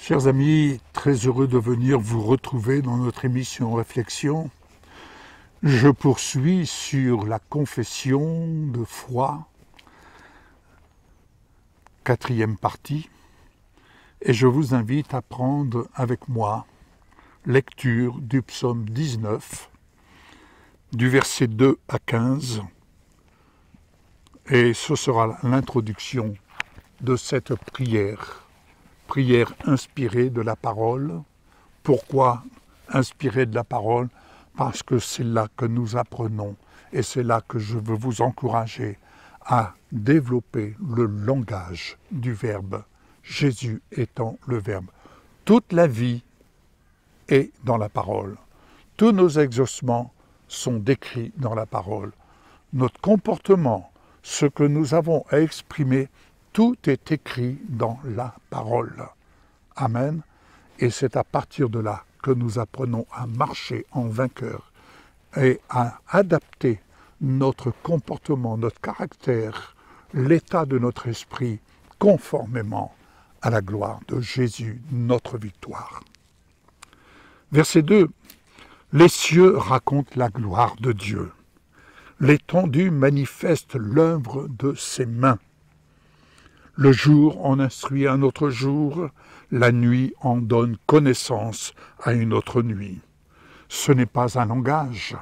Chers amis, très heureux de venir vous retrouver dans notre émission Réflexion. Je poursuis sur la confession de foi, 4e partie, et je vous invite à prendre avec moi lecture du psaume 19, du verset 2 à 15, et ce sera l'introduction de cette prière inspirée de la parole. Pourquoi inspirée de la parole? Parce que c'est là que nous apprenons, et c'est là que je veux vous encourager à développer le langage du Verbe, Jésus étant le Verbe. Toute la vie est dans la parole. Tous nos exaucements sont décrits dans la parole. Notre comportement, ce que nous avons à exprimer, tout est écrit dans la parole. Amen. Et c'est à partir de là que nous apprenons à marcher en vainqueur et à adapter notre comportement, notre caractère, l'état de notre esprit, conformément à la gloire de Jésus, notre victoire. Verset 2. Les cieux racontent la gloire de Dieu. L'étendue manifeste l'œuvre de ses mains. Le jour en instruit un autre jour, la nuit en donne connaissance à une autre nuit. Ce n'est pas un langage.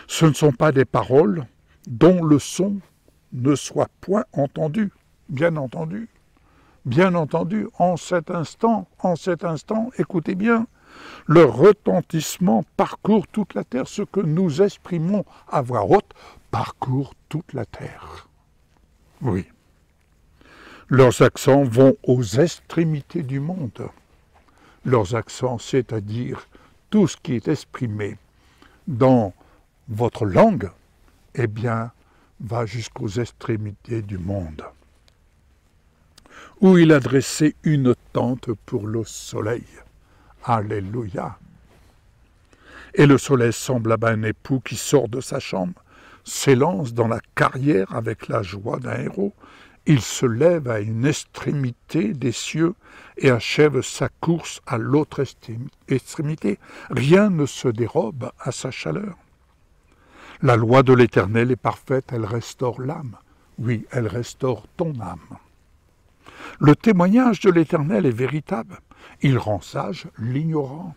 Ce ne sont pas des paroles dont le son ne soit point entendu. Bien entendu, en cet instant, écoutez bien, le retentissement parcourt toute la terre. Ce que nous exprimons à voix haute parcourt toute la terre. Oui. Leurs accents vont aux extrémités du monde. Leurs accents, c'est-à-dire tout ce qui est exprimé dans votre langue, eh bien, va jusqu'aux extrémités du monde. Où il a dressé une tente pour le soleil. Alléluia. Et le soleil semble à un époux qui sort de sa chambre, s'élance dans la carrière avec la joie d'un héros. Il se lève à une extrémité des cieux et achève sa course à l'autre extrémité. Rien ne se dérobe à sa chaleur. La loi de l'Éternel est parfaite, elle restaure l'âme. Oui, elle restaure ton âme. Le témoignage de l'Éternel est véritable. Il rend sage l'ignorant.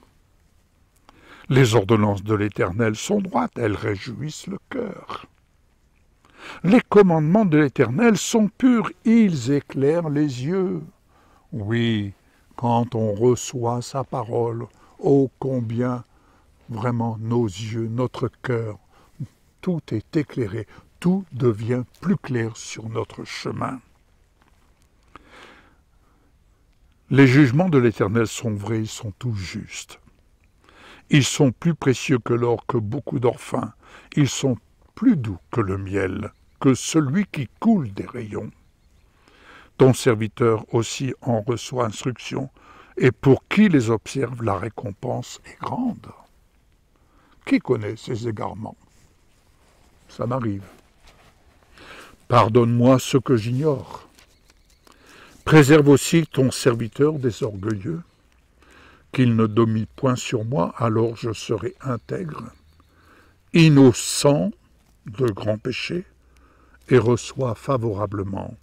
Les ordonnances de l'Éternel sont droites, elles réjouissent le cœur. Les commandements de l'Éternel sont purs, ils éclairent les yeux. Oui, quand on reçoit sa parole, ô combien vraiment nos yeux, notre cœur, tout est éclairé, tout devient plus clair sur notre chemin. Les jugements de l'Éternel sont vrais, ils sont tous justes. Ils sont plus précieux que l'or, que beaucoup d'orphins. Ils sont plus doux que le miel, que celui qui coule des rayons. Ton serviteur aussi en reçoit instruction, et pour qui les observe, la récompense est grande. Qui connaît ces égarements? Ça m'arrive. Pardonne-moi ce que j'ignore. Préserve aussi ton serviteur des orgueilleux, qu'il ne domine point sur moi, alors je serai intègre, innocent de grands péchés, et reçois favorablement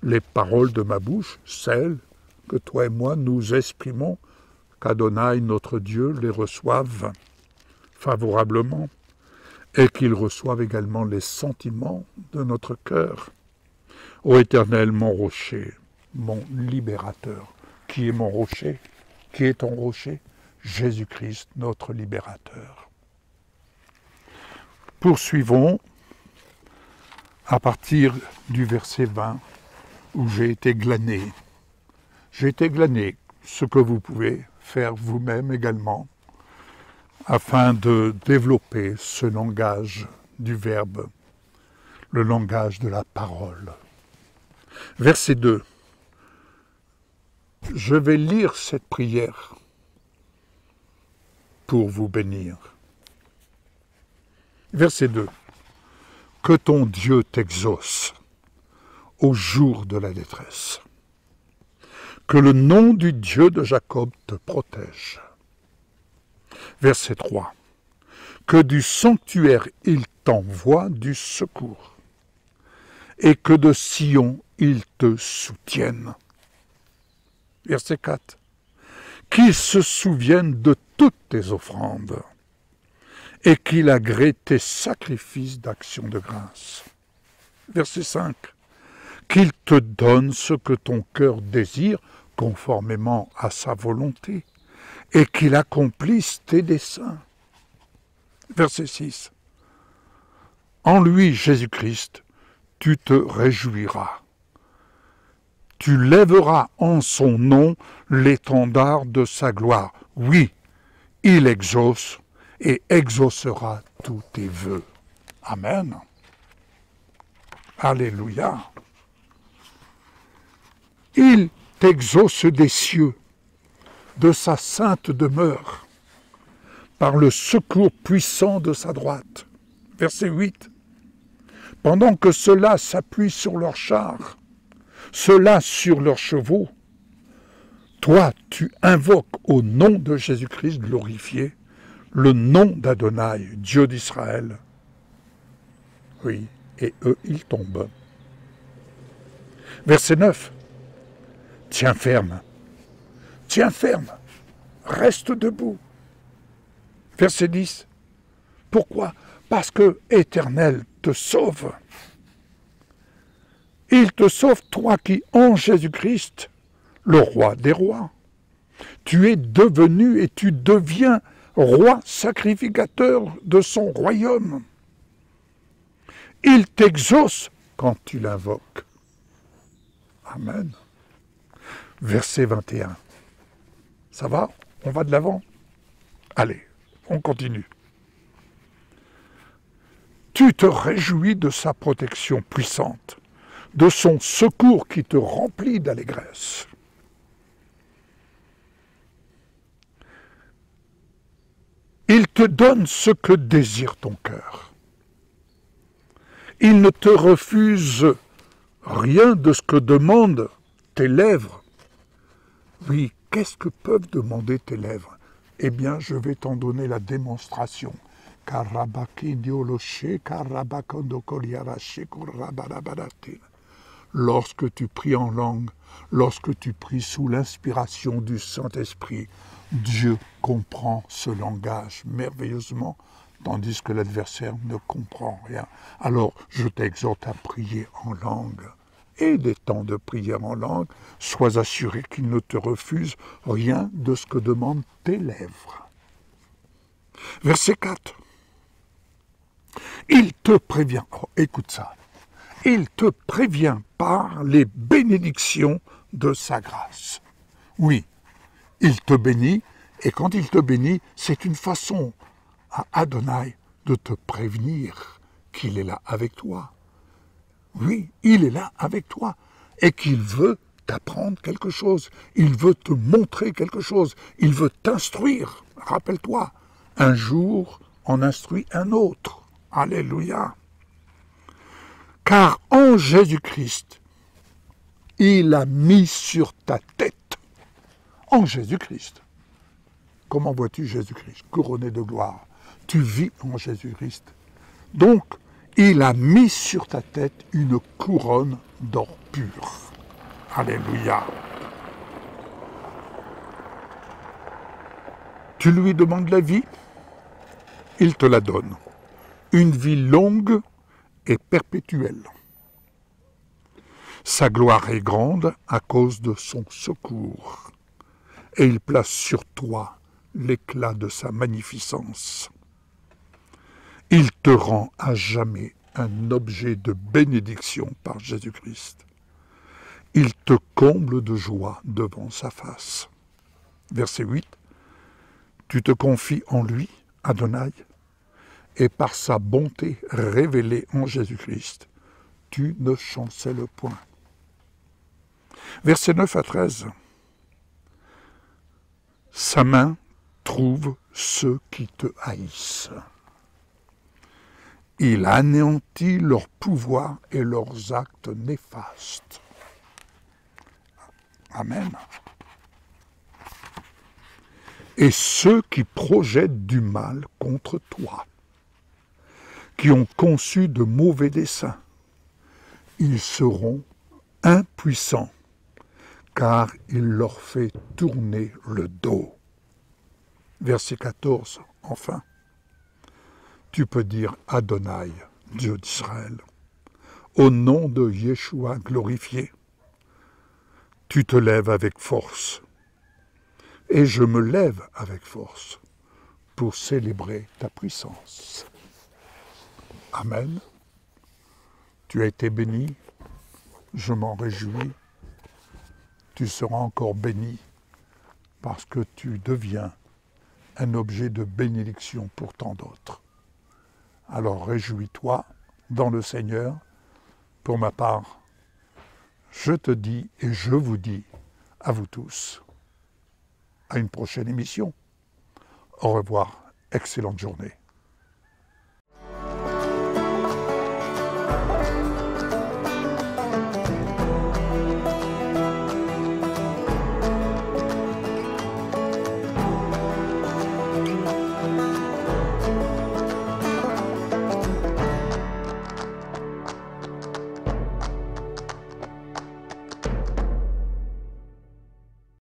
les paroles de ma bouche, celles que toi et moi nous exprimons, qu'Adonai, notre Dieu, les reçoive favorablement, et qu'il reçoive également les sentiments de notre cœur. Ô Éternel, mon rocher, mon libérateur. Qui est mon rocher? Qui est ton rocher? Jésus-Christ, notre libérateur. Poursuivons à partir du verset 20, où j'ai été glané. J'ai été glané, ce que vous pouvez faire vous-même également, afin de développer ce langage du Verbe, le langage de la parole. Verset 2. Je vais lire cette prière pour vous bénir. Verset 2. Que ton Dieu t'exauce au jour de la détresse. Que le nom du Dieu de Jacob te protège. Verset 3. Que du sanctuaire il t'envoie du secours, et que de Sion il te soutienne. Verset 4. Qu'il se souvienne de toutes tes offrandes, et qu'il agrée tes sacrifices d'action de grâce. Verset 5. Qu'il te donne ce que ton cœur désire, conformément à sa volonté, et qu'il accomplisse tes desseins. Verset 6. En lui, Jésus-Christ, tu te réjouiras. Tu lèveras en son nom l'étendard de sa gloire. Oui, il exauce et exaucera tous tes vœux. Amen. Alléluia. Il t'exauce des cieux, de sa sainte demeure, par le secours puissant de sa droite. Verset 8. Pendant que ceux-là s'appuient sur leurs chars, ceux-là sur leurs chevaux, toi, tu invoques au nom de Jésus-Christ glorifié, le nom d'Adonai, Dieu d'Israël. Oui, et eux, ils tombent. Verset 9. Tiens ferme, reste debout. Verset 10. Pourquoi? Parce que l'Éternel te sauve. Il te sauve, toi qui, en Jésus-Christ, le roi des rois. Tu es devenu et tu deviens roi sacrificateur de son royaume. Il t'exauce quand tu l'invoques. Amen. Verset 21. Ça va? On va de l'avant? Allez, on continue. Tu te réjouis de sa protection puissante, de son secours qui te remplit d'allégresse. Il te donne ce que désire ton cœur. Il ne te refuse rien de ce que demandent tes lèvres. Oui, qu'est-ce que peuvent demander tes lèvres? Eh bien, je vais t'en donner la démonstration. Lorsque tu pries en langue, lorsque tu pries sous l'inspiration du Saint-Esprit, Dieu comprend ce langage merveilleusement, tandis que l'adversaire ne comprend rien. Alors, je t'exhorte à prier en langue. Et des temps de prière en langue, sois assuré qu'il ne te refuse rien de ce que demandent tes lèvres. Verset 4. Il te prévient, écoute ça, il te prévient par les bénédictions de sa grâce. Oui, il te bénit, et quand il te bénit, c'est une façon à Adonai de te prévenir qu'il est là avec toi. Oui, il est là avec toi et qu'il veut t'apprendre quelque chose. Il veut te montrer quelque chose. Il veut t'instruire. Rappelle-toi, un jour, on instruit un autre. Alléluia. Car en Jésus-Christ, il a mis sur ta tête, en Jésus-Christ. Comment vois-tu Jésus-Christ? Couronné de gloire. Tu vis en Jésus-Christ. Donc, il a mis sur ta tête une couronne d'or pur. Alléluia. Tu lui demandes la vie, il te la donne. Une vie longue et perpétuelle. Sa gloire est grande à cause de son secours. Et il place sur toi l'éclat de sa magnificence. Il te rend à jamais un objet de bénédiction par Jésus-Christ. Il te comble de joie devant sa face. Verset 8. Tu te confies en lui, Adonai, et par sa bonté révélée en Jésus-Christ, tu ne chancelles point. Versets 9 à 13. Sa main trouve ceux qui te haïssent. Il anéantit leur pouvoir et leurs actes néfastes. Amen. Et ceux qui projettent du mal contre toi, qui ont conçu de mauvais desseins, ils seront impuissants, car il leur fait tourner le dos. Verset 14, enfin. Tu peux dire Adonai, Dieu d'Israël, au nom de Yeshua glorifié. Tu te lèves avec force, et je me lève avec force pour célébrer ta puissance. Amen. Tu as été béni, je m'en réjouis. Tu seras encore béni parce que tu deviens un objet de bénédiction pour tant d'autres. Alors réjouis-toi dans le Seigneur. Pour ma part, je te dis et je vous dis à vous tous, à une prochaine émission. Au revoir, excellente journée.